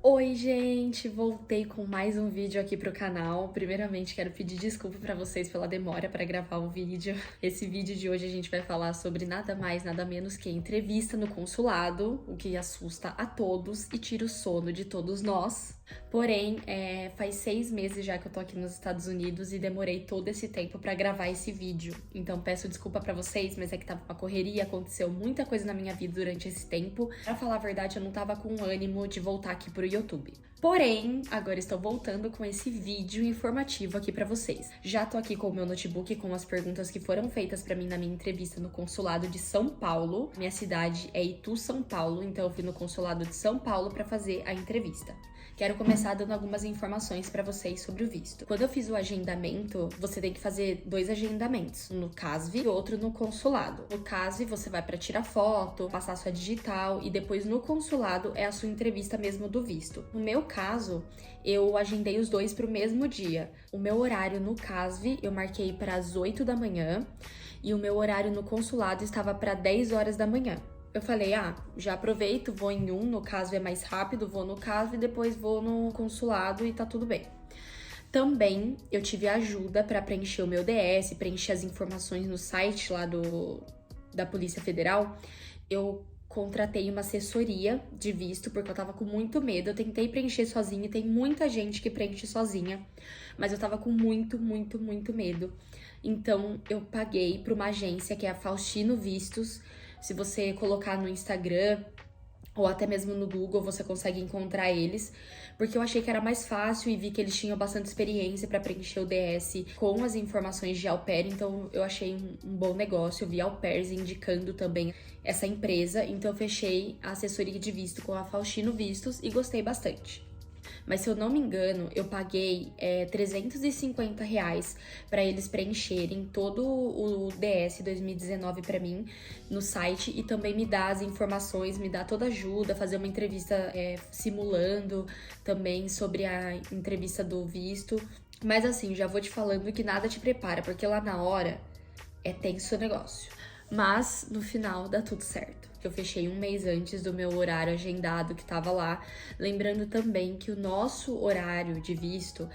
Oi, gente! Voltei com mais um vídeo aqui pro canal. Primeiramente, quero pedir desculpa pra vocês pela demora pra gravar o vídeo. Esse vídeo de hoje a gente vai falar sobre nada mais, nada menos que entrevista no consulado, o que assusta a todos e tira o sono de todos nós. Porém, faz 6 meses já que eu tô aqui nos Estados Unidos e demorei todo esse tempo pra gravar esse vídeo. Então peço desculpa pra vocês, mas é que tava uma correria, aconteceu muita coisa na minha vida durante esse tempo. Pra falar a verdade, eu não tava com ânimo de voltar aqui pro YouTube. Porém, agora estou voltando com esse vídeo informativo aqui pra vocês. Já tô aqui com o meu notebook com as perguntas que foram feitas pra mim na minha entrevista no consulado de São Paulo. Minha cidade é Itu, São Paulo, então eu fui no consulado de São Paulo pra fazer a entrevista. Quero começar dando algumas informações para vocês sobre o visto. Quando eu fiz o agendamento, você tem que fazer 2 agendamentos, no CASV e outro no consulado. No CASV, você vai para tirar foto, passar sua digital e depois no consulado é a sua entrevista mesmo do visto. No meu caso, eu agendei os 2 para o mesmo dia. O meu horário no CASV eu marquei para as 8 da manhã e o meu horário no consulado estava para 10 horas da manhã. Eu falei, já aproveito, vou em um, no caso é mais rápido, vou no caso e depois vou no consulado e tá tudo bem. Também eu tive ajuda para preencher o meu DS, preencher as informações no site lá da Polícia Federal. Eu contratei uma assessoria de visto, porque eu tava com muito medo. Eu tentei preencher sozinha, tem muita gente que preenche sozinha, mas eu tava com muito medo. Então eu paguei para uma agência que é a Faustino Vistos. Se você colocar no Instagram ou até mesmo no Google, você consegue encontrar eles, porque eu achei que era mais fácil e vi que eles tinham bastante experiência para preencher o DS com as informações de au pair, então eu achei um bom negócio. Eu vi au pairs indicando também essa empresa, então eu fechei a assessoria de visto com a Faustino Vistos e gostei bastante. Mas se eu não me engano, eu paguei R$350 para eles preencherem todo o DS 2019 para mim no site e também me dar as informações, me dar toda a ajuda, fazer uma entrevista simulando também sobre a entrevista do visto. Mas assim, já vou te falando que nada te prepara, porque lá na hora é tenso o negócio. Mas no final dá tudo certo. Eu fechei um mês antes do meu horário agendado que tava lá. Lembrando também que o nosso horário de visto,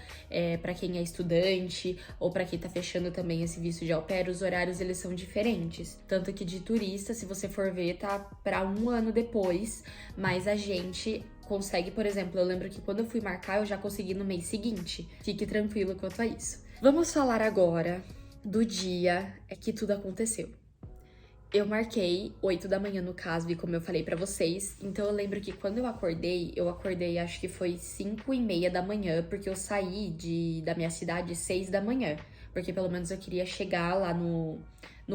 para quem é estudante ou para quem tá fechando também esse visto de au pair, os horários eles são diferentes. Tanto que de turista, se você for ver, tá para um ano depois, mas a gente consegue, por exemplo, eu lembro que quando eu fui marcar, eu já consegui no mês seguinte. Fique tranquilo quanto a isso. Vamos falar agora do dia que tudo aconteceu. Eu marquei 8 da manhã no CASV, como eu falei pra vocês. Então eu lembro que quando eu acordei acho que foi 5:30 da manhã, porque eu saí da minha cidade 6 da manhã. Porque pelo menos eu queria chegar lá no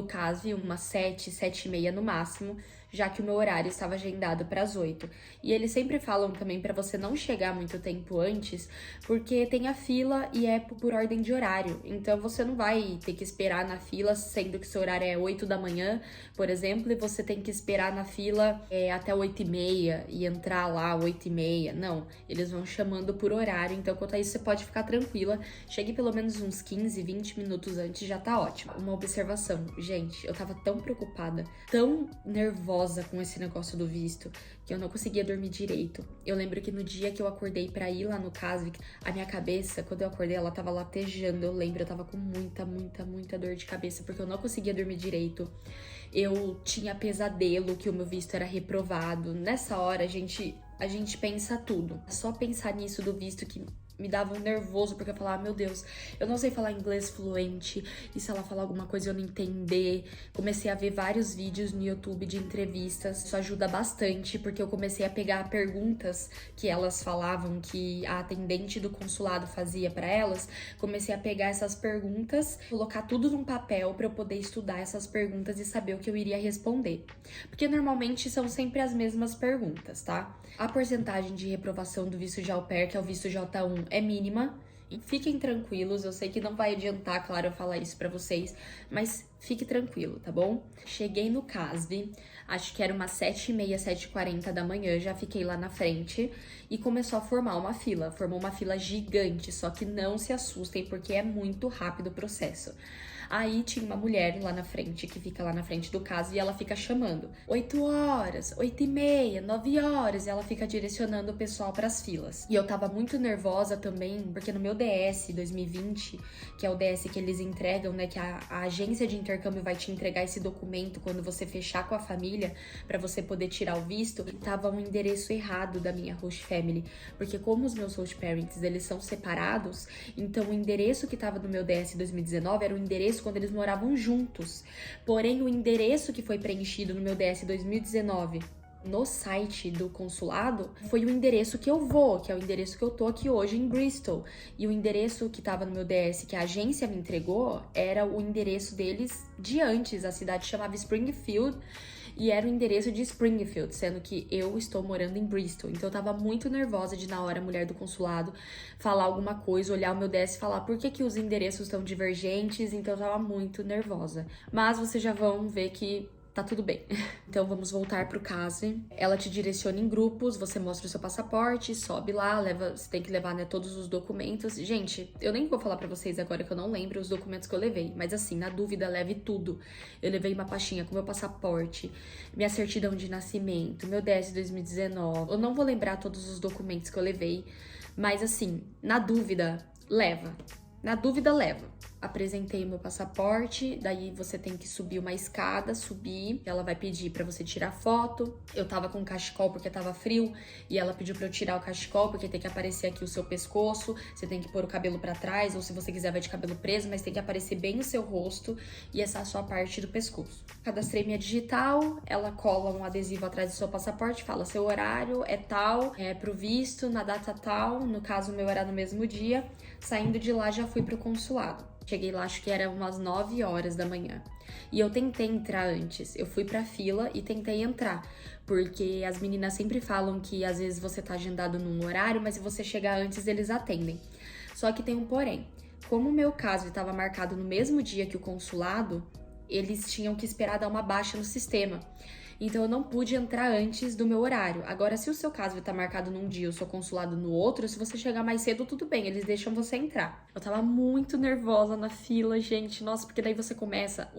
CASV umas 7, 7:30 no máximo, já que o meu horário estava agendado para as 8. E eles sempre falam também para você não chegar muito tempo antes, porque tem a fila e é por ordem de horário. Então você não vai ter que esperar na fila, sendo que seu horário é 8 da manhã, por exemplo, e você tem que esperar na fila até 8:30 e entrar lá 8:30. Não, eles vão chamando por horário. Então, quanto a isso, você pode ficar tranquila. Chegue pelo menos uns 15, 20 minutos antes, já tá ótimo. Uma observação, gente, eu tava tão preocupada, tão nervosa com esse negócio do visto, que eu não conseguia dormir direito. Eu lembro que no dia que eu acordei pra ir lá no CASV, a minha cabeça, quando eu acordei, ela tava latejando. Eu lembro, eu tava com muita dor de cabeça, porque eu não conseguia dormir direito. Eu tinha pesadelo que o meu visto era reprovado. Nessa hora, a gente pensa tudo. Só pensar nisso do visto que me dava um nervoso, porque eu falava, meu Deus, eu não sei falar inglês fluente, e se ela falar alguma coisa eu não entender. Comecei a ver vários vídeos no YouTube de entrevistas, isso ajuda bastante, porque eu comecei a pegar perguntas que elas falavam, que a atendente do consulado fazia pra elas. Comecei a pegar essas perguntas, colocar tudo num papel pra eu poder estudar essas perguntas e saber o que eu iria responder. Porque normalmente são sempre as mesmas perguntas, tá? A porcentagem de reprovação do visto de au pair, que é o visto J1, é mínima. E fiquem tranquilos, eu sei que não vai adiantar, claro, eu falar isso pra vocês, mas fique tranquilo, tá bom? Cheguei no CASV, acho que era umas 7h30, 7h40 da manhã, já fiquei lá na frente e começou a formar uma fila. Formou uma fila gigante, só que não se assustem porque é muito rápido o processo. Aí tinha uma mulher lá na frente, que fica lá na frente do CASV, e ela fica chamando 8 horas, 8h30, 9 horas, e ela fica direcionando o pessoal pras filas. E eu tava muito nervosa também, porque no meu DS 2020, que é o DS que eles entregam, né, que a agência de intercâmbio vai te entregar esse documento quando você fechar com a família, pra você poder tirar o visto, tava um endereço errado da minha host family, porque como os meus host parents, eles são separados, então o endereço que tava no meu DS 2019 era o endereço quando eles moravam juntos. Porém, o endereço que foi preenchido no meu DS 2019 no site do consulado foi o endereço que eu vou, que é o endereço que eu tô aqui hoje em Bristol. E o endereço que tava no meu DS, que a agência me entregou, era o endereço deles de antes. A cidade chamava Springfield e era o endereço de Springfield, sendo que eu estou morando em Bristol. Então eu tava muito nervosa de, na hora, a mulher do consulado falar alguma coisa, olhar o meu DS e falar por que os endereços estão divergentes. Então eu tava muito nervosa. Mas vocês já vão ver que tá tudo bem. Então vamos voltar pro CASV. Ela te direciona em grupos, você mostra o seu passaporte, sobe lá, você tem que levar, né, todos os documentos. Gente, eu nem vou falar pra vocês agora que eu não lembro os documentos que eu levei, mas assim, na dúvida, leve tudo. Eu levei uma pastinha com meu passaporte, minha certidão de nascimento, meu DS 2019. Eu não vou lembrar todos os documentos que eu levei, mas assim, na dúvida, leva. Na dúvida, leva. Apresentei o meu passaporte, daí você tem que subir uma escada, subir, ela vai pedir pra você tirar foto. Eu tava com cachecol porque tava frio, e ela pediu pra eu tirar o cachecol porque tem que aparecer aqui o seu pescoço, você tem que pôr o cabelo pra trás, ou se você quiser vai de cabelo preso, mas tem que aparecer bem o seu rosto e essa é a sua parte do pescoço. Cadastrei minha digital, ela cola um adesivo atrás do seu passaporte, fala seu horário é tal, é pro visto, na data tal, no caso o meu era no mesmo dia. Saindo de lá já fui pro consulado. Cheguei lá, acho que era umas 9 horas da manhã. E eu tentei entrar antes. Eu fui pra fila e tentei entrar. Porque as meninas sempre falam que às vezes você tá agendado num horário, mas se você chegar antes, eles atendem. Só que tem um porém. Como o meu caso estava marcado no mesmo dia que o consulado, eles tinham que esperar dar uma baixa no sistema. Então eu não pude entrar antes do meu horário. Agora, se o seu caso tá marcado num dia e o seu consulado no outro, se você chegar mais cedo, tudo bem, eles deixam você entrar. Eu tava muito nervosa na fila, gente. Nossa, porque daí você começa...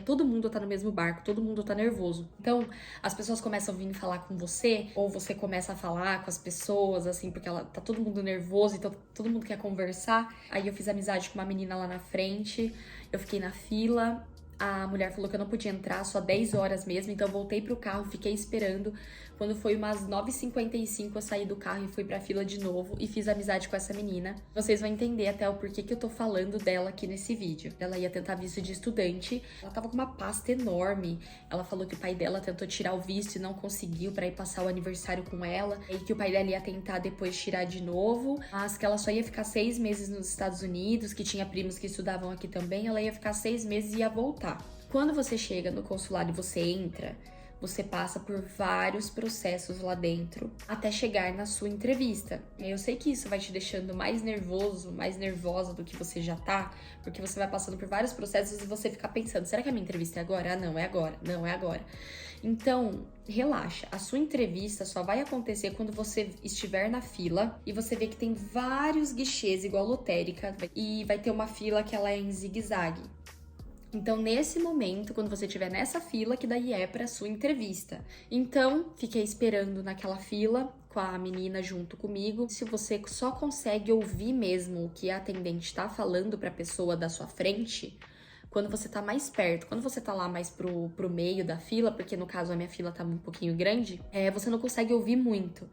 todo mundo tá no mesmo barco, todo mundo tá nervoso. Então, as pessoas começam a vir falar com você, ou você começa a falar com as pessoas, assim, porque tá todo mundo nervoso, então todo mundo quer conversar. Aí eu fiz amizade com uma menina lá na frente, eu fiquei na fila. A mulher falou que eu não podia entrar, só 10 horas mesmo, então eu voltei pro carro, fiquei esperando. Quando foi umas 9h55, eu saí do carro e fui pra fila de novo e fiz amizade com essa menina. Vocês vão entender até o porquê que eu tô falando dela aqui nesse vídeo. Ela ia tentar visto de estudante, ela tava com uma pasta enorme. Ela falou que o pai dela tentou tirar o visto e não conseguiu pra ir passar o aniversário com ela. E que o pai dela ia tentar depois tirar de novo, mas que ela só ia ficar 6 meses nos Estados Unidos, que tinha primos que estudavam aqui também. Ela ia ficar 6 meses e ia voltar. Quando você chega no consulado e você entra, você passa por vários processos lá dentro até chegar na sua entrevista. Eu sei que isso vai te deixando mais nervoso, mais nervosa do que você já tá, porque você vai passando por vários processos e você fica pensando, será que a minha entrevista é agora? Ah, não, é agora. Não, é agora. Então, relaxa. A sua entrevista só vai acontecer quando você estiver na fila e você vê que tem vários guichês igual lotérica e vai ter uma fila que ela é em zigue-zague. Então, nesse momento, quando você estiver nessa fila, que daí é pra sua entrevista. Então, fiquei esperando naquela fila com a menina junto comigo. Se você só consegue ouvir mesmo o que a atendente tá falando pra pessoa da sua frente, quando você tá mais perto, quando você tá lá mais pro meio da fila, porque no caso a minha fila tá um pouquinho grande, você não consegue ouvir muito.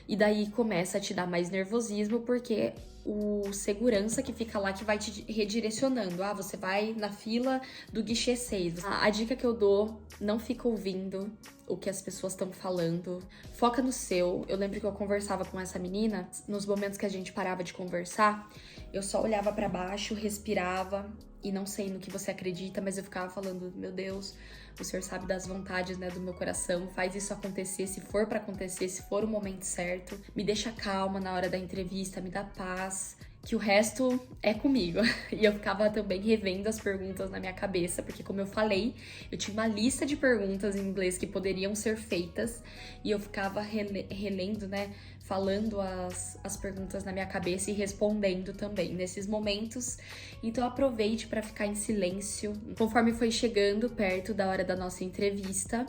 E daí começa a te dar mais nervosismo, porque o segurança que fica lá que vai te redirecionando. Ah, você vai na fila do guichê 6. A dica que eu dou, não fica ouvindo o que as pessoas estão falando. Foca no seu. Eu lembro que eu conversava com essa menina, nos momentos que a gente parava de conversar, eu só olhava pra baixo, respirava, e não sei no que você acredita, mas eu ficava falando, meu Deus, o Senhor sabe das vontades, né, do meu coração, faz isso acontecer, se for pra acontecer, se for o momento certo, me deixa calma na hora da entrevista, me dá paz. que o resto é comigo. E eu ficava também revendo as perguntas na minha cabeça, porque como eu falei, eu tinha uma lista de perguntas em inglês que poderiam ser feitas, e eu ficava relendo, né, falando as perguntas na minha cabeça e respondendo também nesses momentos. Então aproveite para ficar em silêncio. Conforme foi chegando perto da hora da nossa entrevista,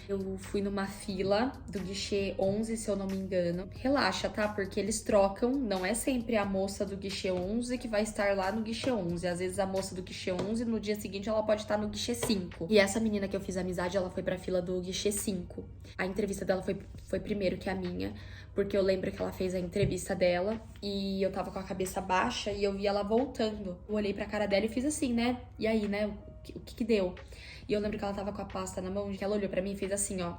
eu fui numa fila do guichê 11, se eu não me engano. Relaxa, tá? Porque eles trocam, não é sempre a moça do guichê 11 que vai estar lá no guichê 11. Às vezes a moça do guichê 11, no dia seguinte, ela pode estar no guichê 5. E essa menina que eu fiz amizade, ela foi pra fila do guichê 5. A entrevista dela foi primeiro que a minha, porque eu lembro que ela fez a entrevista dela e eu tava com a cabeça baixa e eu vi ela voltando. Eu olhei pra cara dela e fiz assim, né? E aí, né? O que deu? E eu lembro que ela tava com a pasta na mão, que ela olhou pra mim e fez assim, ó.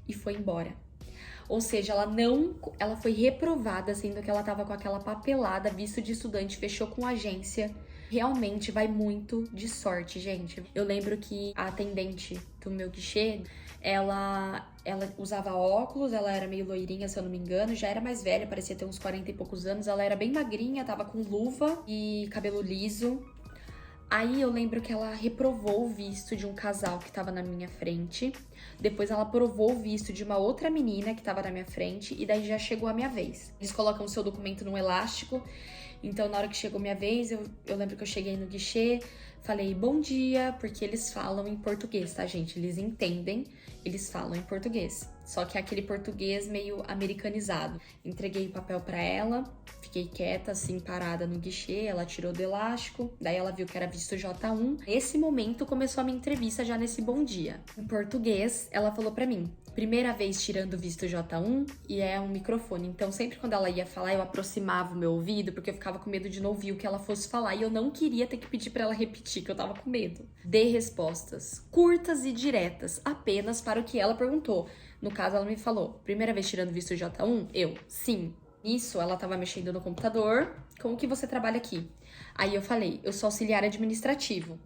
E foi embora. Ou seja, ela foi reprovada, sendo que ela tava com aquela papelada, visto de estudante, fechou com agência. Realmente vai muito de sorte, gente. Eu lembro que a atendente do meu guichê, ela usava óculos, ela era meio loirinha, se eu não me engano, já era mais velha, parecia ter uns 40 e poucos anos. Ela era bem magrinha, tava com luva e cabelo liso. Aí eu lembro que ela reprovou o visto de um casal que tava na minha frente. Depois ela aprovou o visto de uma outra menina que tava na minha frente. E daí já chegou a minha vez. Eles colocam o seu documento num elástico. Então na hora que chegou minha vez, eu lembro que eu cheguei no guichê, falei bom dia, porque eles falam em português, tá, gente? Eles entendem, eles falam em português. Só que é aquele português meio americanizado. Entreguei o papel pra ela, fiquei quieta, assim, parada no guichê, ela tirou do elástico, daí ela viu que era visto J1. Nesse momento começou a minha entrevista já nesse bom dia. Em português, ela falou pra mim, primeira vez tirando o visto J1 e é um microfone. Então sempre quando ela ia falar, eu aproximava o meu ouvido, porque eu ficava com medo de não ouvir o que ela fosse falar e eu não queria ter que pedir pra ela repetir, que eu tava com medo. Dei respostas curtas e diretas, apenas para o que ela perguntou. No caso, ela me falou, primeira vez tirando visto J1? Eu, sim. Isso, ela tava mexendo no computador. Como que você trabalha aqui? Aí eu falei, eu sou auxiliar administrativo.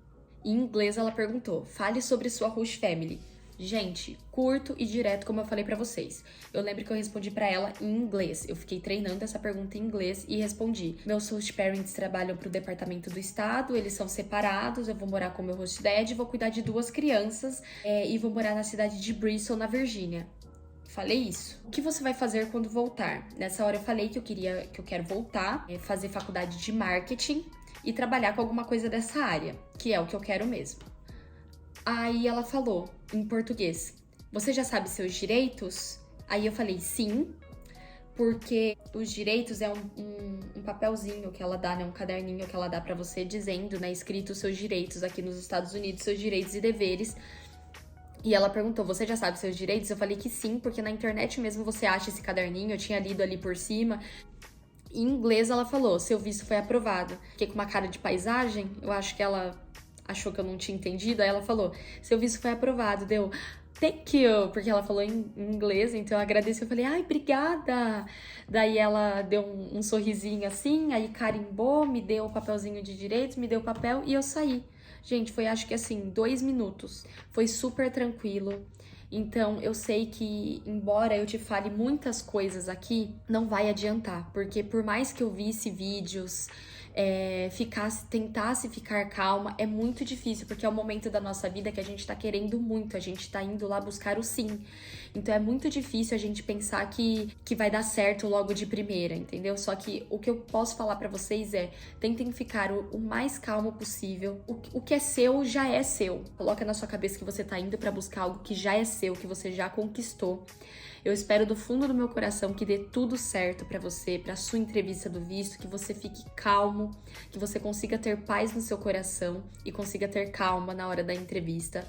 Em inglês, ela perguntou, fale sobre sua host family. Gente, curto e direto, como eu falei pra vocês. Eu lembro que eu respondi pra ela em inglês. Eu fiquei treinando essa pergunta em inglês e respondi. Meus host parents trabalham pro departamento do estado, eles são separados, eu vou morar com meu host dad, vou cuidar de 2 crianças e vou morar na cidade de Bristol, na Virgínia. Falei isso. O que você vai fazer quando voltar? Nessa hora eu falei que eu quero voltar, fazer faculdade de marketing e trabalhar com alguma coisa dessa área, que é o que eu quero mesmo. Aí ela falou, em português, você já sabe seus direitos? Aí eu falei, sim, porque os direitos é um papelzinho que ela dá, né? Um caderninho que ela dá pra você dizendo, né? Escrito os seus direitos aqui nos Estados Unidos, seus direitos e deveres. E ela perguntou, você já sabe seus direitos? Eu falei que sim, porque na internet mesmo você acha esse caderninho, eu tinha lido ali por cima. Em inglês ela falou, seu visto foi aprovado. Fiquei com uma cara de paisagem, eu acho que ela achou que eu não tinha entendido, aí ela falou, seu visto foi aprovado, deu, thank you, porque ela falou em inglês, então eu agradeci, eu falei, ai, obrigada. Daí ela deu um sorrisinho assim, aí carimbou, me deu o papelzinho de direitos, me deu o papel e eu saí. Gente, foi acho que assim, 2 minutos, foi super tranquilo. Então, eu sei que, embora eu te fale muitas coisas aqui, não vai adiantar, porque por mais que eu visse vídeos, tentasse ficar calma, é muito difícil, porque é o momento da nossa vida que a gente tá querendo muito, a gente tá indo lá buscar o sim. Então, é muito difícil a gente pensar que vai dar certo logo de primeira, entendeu? Só que o que eu posso falar pra vocês é, tentem ficar o mais calmo possível. O que é seu, já é seu. Coloca na sua cabeça que você tá indo pra buscar algo que já é seu, que você já conquistou. Eu espero do fundo do meu coração que dê tudo certo pra você, pra sua entrevista do visto, que você fique calmo, que você consiga ter paz no seu coração e consiga ter calma na hora da entrevista.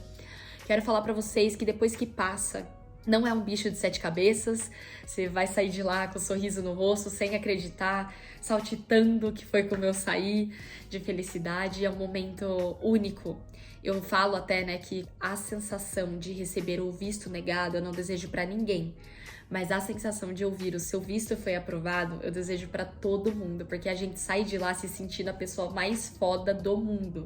Quero falar pra vocês que depois que passa, não é um bicho de 7 cabeças, você vai sair de lá com um sorriso no rosto, sem acreditar, saltitando que foi como eu saí, de felicidade, é um momento único. Eu falo até, né, que a sensação de receber o visto negado eu não desejo pra ninguém, mas a sensação de ouvir o seu visto foi aprovado eu desejo pra todo mundo, porque a gente sai de lá se sentindo a pessoa mais foda do mundo.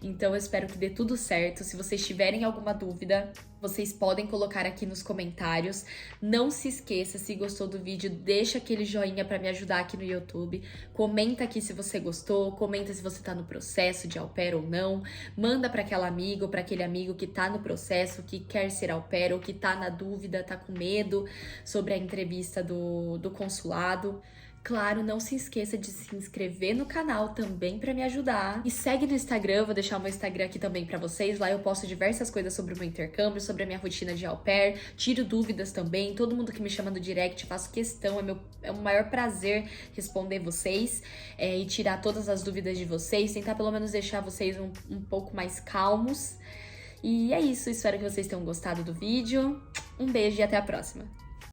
Então eu espero que dê tudo certo. Se vocês tiverem alguma dúvida, vocês podem colocar aqui nos comentários. Não se esqueça, se gostou do vídeo, deixa aquele joinha pra me ajudar aqui no YouTube. Comenta aqui se você gostou, comenta se você tá no processo de au pair ou não. Manda pra aquela amiga ou pra aquele amigo que tá no processo, que quer ser au pair ou que tá na dúvida, tá com medo sobre a entrevista do consulado. Claro, não se esqueça de se inscrever no canal também pra me ajudar. E segue no Instagram, vou deixar o meu Instagram aqui também pra vocês. Lá eu posto diversas coisas sobre o meu intercâmbio, sobre a minha rotina de au pair. Tiro dúvidas também. Todo mundo que me chama no direct, faço questão. É o maior prazer responder vocês e tirar todas as dúvidas de vocês. Tentar pelo menos deixar vocês um pouco mais calmos. E é isso, espero que vocês tenham gostado do vídeo. Um beijo e até a próxima!